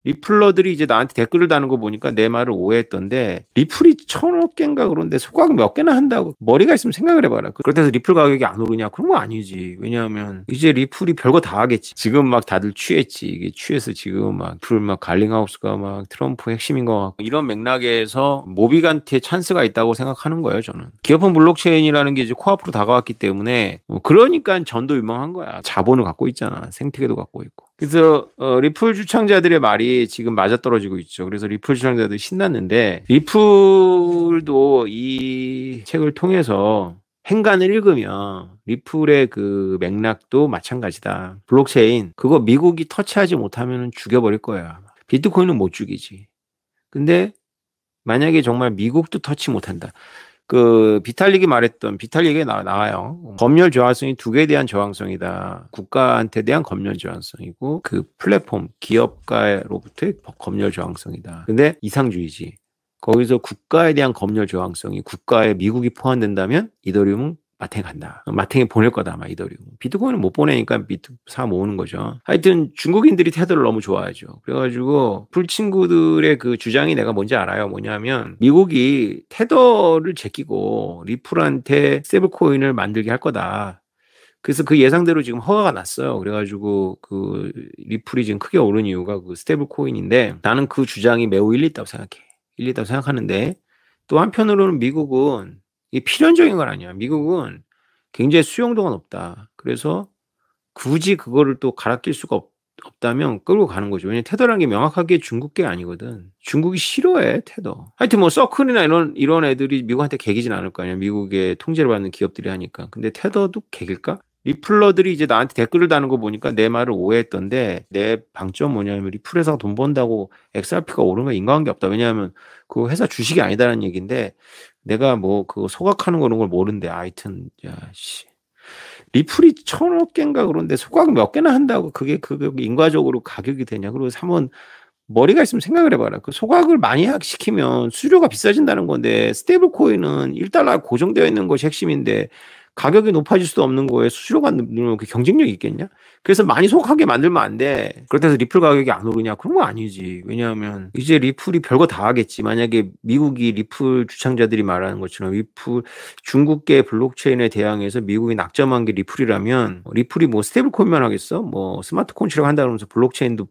리플러들이 이제 나한테 댓글을 다는 거 보니까 내 말을 오해했던데 리플이 1,000억 개인가 그런데 소각 몇 개나 한다고 머리가 있으면 생각을 해봐라. 그렇다고 해서 리플 가격이 안 오르냐? 그런 거 아니지. 왜냐하면 이제 리플이 별거 다 하겠지. 지금 막 다들 취했지. 이게 취해서 지금 막 리플 막 갈링하우스가 막 트럼프 핵심인 거 같고 이런 맥락에서 모빅한테 찬스가 있다고 생각하는 거예요. 저는. 기업은 블록체인이라는 게 이제 코앞으로 다가왔기 때문에 그러니까 전도 유망한 거야. 자본을 갖고 있잖아. 생태계도 갖고 있고. 그래서 리플 주창자들의 말이 지금 맞아떨어지고 있죠. 그래서 리플 주창자들이 신났는데 리플도 이 책을 통해서 행간을 읽으면 리플의 그 맥락도 마찬가지다. 블록체인 그거 미국이 터치하지 못하면 죽여버릴 거야. 비트코인은 못 죽이지. 근데 만약에 정말 미국도 터치 못한다. 그 비탈릭이 말했던 비탈릭에 나와요. 검열 저항성이 두 개에 대한 저항성이다. 국가한테 대한 검열 저항성이고 그 플랫폼 기업가로부터의 검열 저항성이다. 근데 이상주의지. 거기서 국가에 대한 검열 저항성이 국가에 미국이 포함된다면 이더리움은 마탱 간다. 마탱에 보낼 거다 아마 이더리움. 비트코인은 못 보내니까 비트 사 모으는 거죠. 하여튼 중국인들이 테더를 너무 좋아하죠. 그래가지고 풀 친구들의 그 주장이 내가 뭔지 알아요. 뭐냐면 미국이 테더를 제끼고 리플한테 스테이블코인을 만들게 할 거다. 그래서 그 예상대로 지금 허가가 났어요. 그래가지고 그 리플이 지금 크게 오른 이유가 그 스테이블 코인인데 나는 그 주장이 매우 일리 있다고 생각해. 일리 있다고 생각하는데 또 한편으로는 미국은 이게 필연적인 건 아니야. 미국은 굉장히 수용도가 높다. 그래서 굳이 그거를 또 갈아 낄 수가 없다면 끌고 가는 거죠. 왜냐면 테더라는 게 명확하게 중국 게 아니거든. 중국이 싫어해 테더. 하여튼 뭐 서클이나 이런 애들이 미국한테 개기진 않을 거 아니야. 미국의 통제를 받는 기업들이 하니까. 근데 테더도 개길까? 리플러들이 이제 나한테 댓글을 다는 거 보니까 내 말을 오해했던데 내 방점 뭐냐면 리플 회사가 돈 번다고 XRP가 오르는 거 인과관계 없다. 왜냐하면 그 회사 주식이 아니다라는 얘기인데 내가 뭐 그거 소각하는 거 그런 걸 모르는데 하여튼 야씨 리플이 1,000억 개인가 그런데 소각 몇 개나 한다고 그게 인과적으로 가격이 되냐. 그리고 한번 머리가 있으면 생각을 해봐라. 그 소각을 많이 시키면 수수료가 비싸진다는 건데 스테이블 코인은 1달러 고정되어 있는 것이 핵심인데 가격이 높아질 수도 없는 거에 수수료가 늘면 그 경쟁력이 있겠냐? 그래서 많이 소각하게 만들면 안 돼. 그렇다고 해서 리플 가격이 안 오르냐? 그런 거 아니지. 왜냐하면 이제 리플이 별거 다 하겠지. 만약에 미국이 리플 주창자들이 말하는 것처럼 리플 중국계 블록체인에 대항해서 미국이 낙점한 게 리플이라면 리플이 뭐 스테이블 코인만 하겠어? 뭐 스마트 콘치라고 한다 그러면서 블록체인도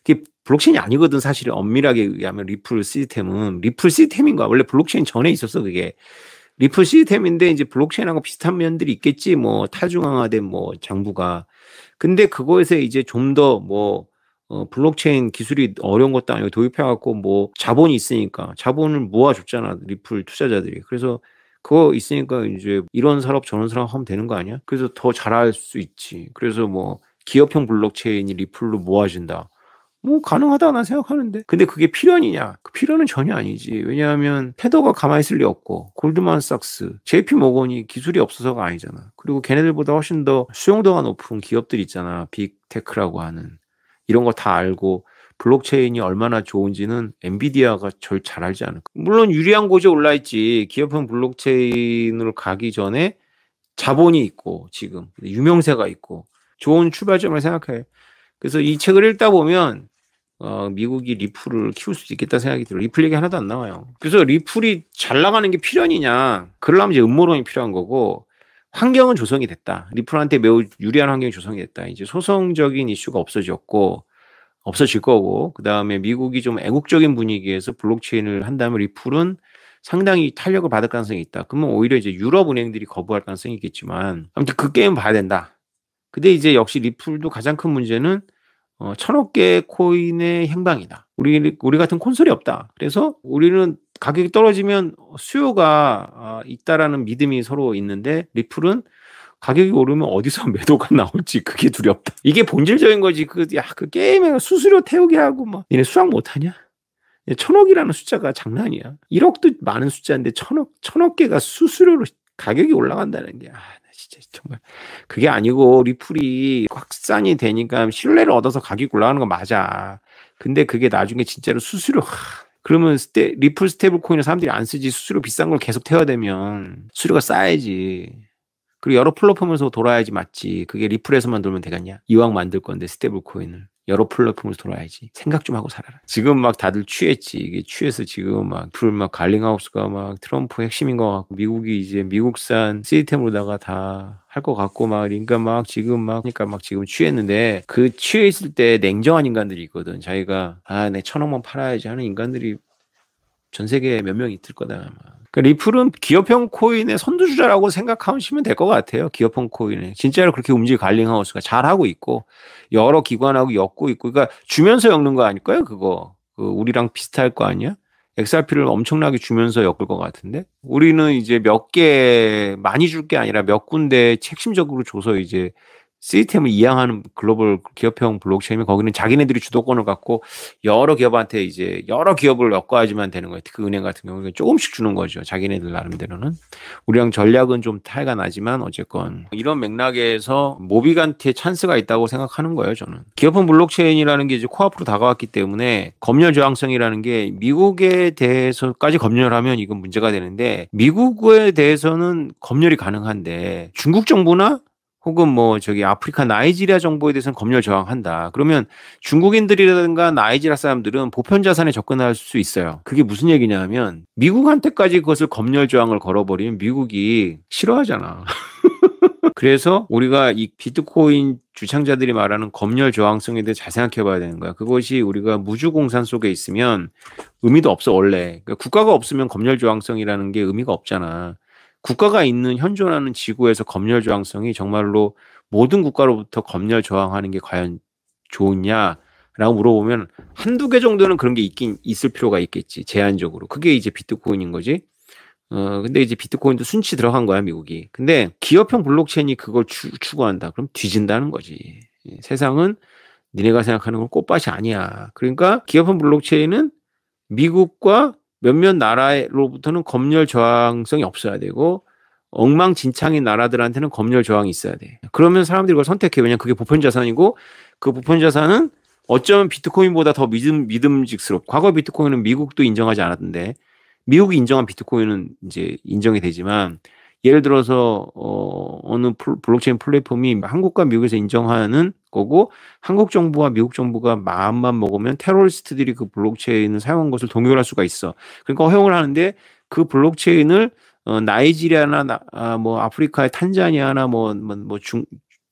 이게 블록체인이 아니거든. 사실 엄밀하게 의하면 리플 시스템인가? 원래 블록체인 전에 있었어 그게. 리플 시스템인데 이제 블록체인하고 비슷한 면들이 있겠지. 뭐 탈중앙화된 뭐 장부가. 근데 그거에서 이제 좀 더 뭐 블록체인 기술이 어려운 것도 아니고 도입해갖고 뭐 자본이 있으니까 자본을 모아줬잖아 리플 투자자들이. 그래서 그거 있으니까 이제 이런 산업 저런 산업 하면 되는 거 아니야? 그래서 더 잘할 수 있지. 그래서 뭐 기업형 블록체인이 리플로 모아진다. 뭐 가능하다 난 생각하는데 근데 그게 필연이냐? 그 필연은 전혀 아니지. 왜냐하면 테더가 가만히 있을 리 없고 골드만삭스, JP 모건이 기술이 없어서가 아니잖아. 그리고 걔네들보다 훨씬 더 수용도가 높은 기업들 있잖아. 빅테크라고 하는 이런 거 다 알고 블록체인이 얼마나 좋은지는 엔비디아가 잘 알지 않을까. 물론 유리한 곳에 올라있지. 기업형 블록체인으로 가기 전에 자본이 있고 지금 유명세가 있고 좋은 출발점을 생각해. 그래서 이 책을 읽다 보면 미국이 리플을 키울 수도 있겠다 생각이 들어요. 리플 얘기 하나도 안 나와요. 그래서 리플이 잘 나가는 게 필연이냐. 그러려면 이제 음모론이 필요한 거고 환경은 조성이 됐다. 리플한테 매우 유리한 환경이 조성이 됐다. 이제 소송적인 이슈가 없어질 거고 그다음에 미국이 좀 애국적인 분위기에서 블록체인을 한다면 리플은 상당히 탄력을 받을 가능성이 있다. 그러면 오히려 이제 유럽 은행들이 거부할 가능성이 있겠지만 아무튼 그 게임 봐야 된다. 근데 이제 역시 리플도 가장 큰 문제는 1,000억 개의 코인의 행방이다. 우리 같은 콘솔이 없다. 그래서 우리는 가격이 떨어지면 수요가 있다라는 믿음이 서로 있는데 리플은 가격이 오르면 어디서 매도가 나올지 그게 두렵다. 이게 본질적인 거지. 그 게임에 수수료 태우게 하고 막 니네 수학 못하냐? 1,000억이라는 숫자가 장난이야. 1억도 많은 숫자인데 1,000억 개가 수수료로 가격이 올라간다는 게 진짜 정말 그게 아니고 리플이 확산이 되니까 신뢰를 얻어서 가격이 올라가는 건 맞아. 근데 그게 나중에 진짜로 수수료 그러면 리플 스테이블 코인을 사람들이 안 쓰지. 수수료 비싼 걸 계속 태워야 되면 수수료가 쌓여야지. 그리고 여러 플랫폼에서 돌아야지 맞지. 그게 리플에서만 돌면 되겠냐? 이왕 만들 건데 스테이블 코인을. 여러 플랫폼을 돌아야지. 생각 좀 하고 살아라. 지금 막 다들 취했지. 이게 취해서 지금 막 갈링하우스가 막 트럼프 핵심인 것 같고 미국이 이제 미국산 시스템으로다가 다 할 것 같고 막 그러니까 막 지금 막 그러니까 막 지금 취했는데 그 취해 있을 때 냉정한 인간들이 있거든. 자기가 내 1,000억만 팔아야지 하는 인간들이 전 세계에 몇 명 있을 거다. 아마. 그러니까 리플은 기업형 코인의 선두주자라고 생각하시면 될 것 같아요. 기업형 코인에 진짜로 그렇게 움직이 갈링하우스가 잘하고 있고 여러 기관하고 엮고 있고 그러니까 주면서 엮는 거 아닐까요? 그거 우리랑 비슷할 거 아니야? XRP를 엄청나게 주면서 엮을 것 같은데 우리는 이제 몇 개 많이 줄 게 아니라 몇 군데 핵심적으로 줘서 이제 시스템을 이양하는 글로벌 기업형 블록체인이면 거기는 자기네들이 주도권을 갖고 여러 기업한테 이제 여러 기업을 엮어야지만 되는 거예요. 특히 은행 같은 경우는 조금씩 주는 거죠. 자기네들 나름대로는. 우리랑 전략은 좀 차이가 나지만 어쨌건 이런 맥락에서 모비간티에 찬스가 있다고 생각하는 거예요. 저는. 기업형 블록체인이라는 게 이제 코앞으로 다가왔기 때문에 검열 저항성이라는 게 미국에 대해서까지 검열하면 이건 문제가 되는데 미국에 대해서는 검열이 가능한데 중국 정부나 혹은 뭐 아프리카 나이지리아 정보에 대해서는 검열 저항한다. 그러면 중국인들이라든가 나이지리아 사람들은 보편 자산에 접근할 수 있어요. 그게 무슨 얘기냐면 미국한테까지 그것을 검열 저항을 걸어버리면 미국이 싫어하잖아. 그래서 우리가 이 비트코인 주창자들이 말하는 검열 저항성에 대해 잘 생각해 봐야 되는 거야. 그것이 우리가 무주공산 속에 있으면 의미도 없어 원래. 그러니까 국가가 없으면 검열 저항성이라는 게 의미가 없잖아. 국가가 있는 현존하는 지구에서 검열 저항성이 정말로 모든 국가로부터 검열 저항하는 게 과연 좋으냐라고 물어보면 한두 개 정도는 그런 게 있을 필요가 있겠지. 제한적으로. 그게 이제 비트코인인 거지. 근데 이제 비트코인도 순치 들어간 거야, 미국이. 근데 기업형 블록체인이 그걸 추구한다. 그럼 뒤진다는 거지. 세상은 니네가 생각하는 건 꽃밭이 아니야. 그러니까 기업형 블록체인은 미국과 몇몇 나라로부터는 검열 저항성이 없어야 되고 엉망진창인 나라들한테는 검열 저항이 있어야 돼. 그러면 사람들이 그걸 선택해. 왜냐면 그게 보편 자산이고 그 보편 자산은 어쩌면 비트코인보다 더 믿음직스럽고 과거 비트코인은 미국도 인정하지 않았는데 미국이 인정한 비트코인은 이제 인정이 되지만 예를 들어서 어느 블록체인 플랫폼이 한국과 미국에서 인정하는 거고 한국 정부와 미국 정부가 마음만 먹으면 테러리스트들이 그 블록체인을 사용한 것을 동결할 수가 있어. 그러니까 허용을 하는데 그 블록체인을 나이지리아나 뭐 아프리카의 탄자니아나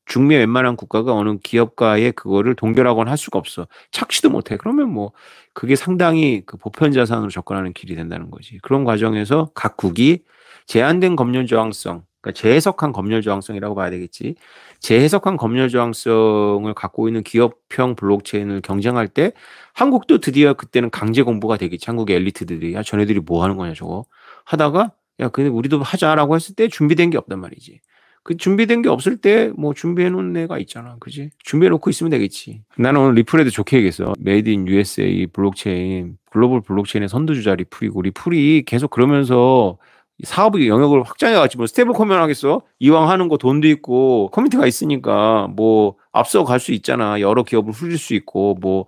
중미 웬만한 국가가 어느 기업가의 그거를 동결하거나 할 수가 없어. 착취도 못해. 그러면 뭐 그게 상당히 그 보편 자산으로 접근하는 길이 된다는 거지. 그런 과정에서 각국이 제한된 검열 저항성, 그러니까 재해석한 검열 저항성이라고 봐야 되겠지. 재해석한 검열 저항성을 갖고 있는 기업형 블록체인을 경쟁할 때 한국도 드디어 그때는 강제 공부가 되겠지. 한국의 엘리트들이 야 전애들이 뭐 하는 거냐 저거 하다가 야 근데 우리도 하자라고 했을 때 준비된 게 없단 말이지. 그 준비된 게 없을 때 뭐 준비해 놓은 애가 있잖아. 그지? 준비해 놓고 있으면 되겠지. 나는 오늘 리플에도 좋게 얘기했어. 메이드 인 USA 블록체인, 글로벌 블록체인의 선두주자 리플이고 리플이 계속 그러면서 사업의 영역을 확장해 갔지. 뭐 스테이블 코인 하겠어? 이왕 하는 거 돈도 있고 커뮤니티가 있으니까 뭐 앞서 갈 수 있잖아. 여러 기업을 훌릴 수 있고 뭐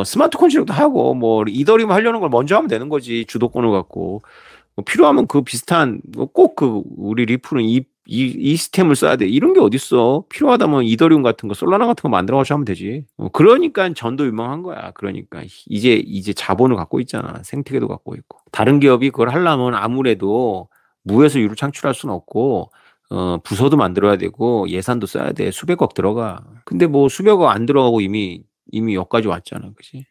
스마트 컨트랙도 하고 뭐 이더리움 하려는 걸 먼저 하면 되는 거지. 주도권을 갖고. 뭐 필요하면 그 비슷한 꼭 그 우리 리플은 이 시스템을 써야 돼. 이런 게 어딨어. 필요하다면 이더리움 같은 거, 솔라나 같은 거 만들어가지고 하면 되지. 그러니까 전도 유망한 거야. 그러니까 이제 자본을 갖고 있잖아. 생태계도 갖고 있고. 다른 기업이 그걸 하려면 아무래도 무에서 유를 창출할 수는 없고 부서도 만들어야 되고 예산도 써야 돼. 수백억 들어가. 근데 뭐 수백억 안 들어가고 이미 여기까지 왔잖아. 그지?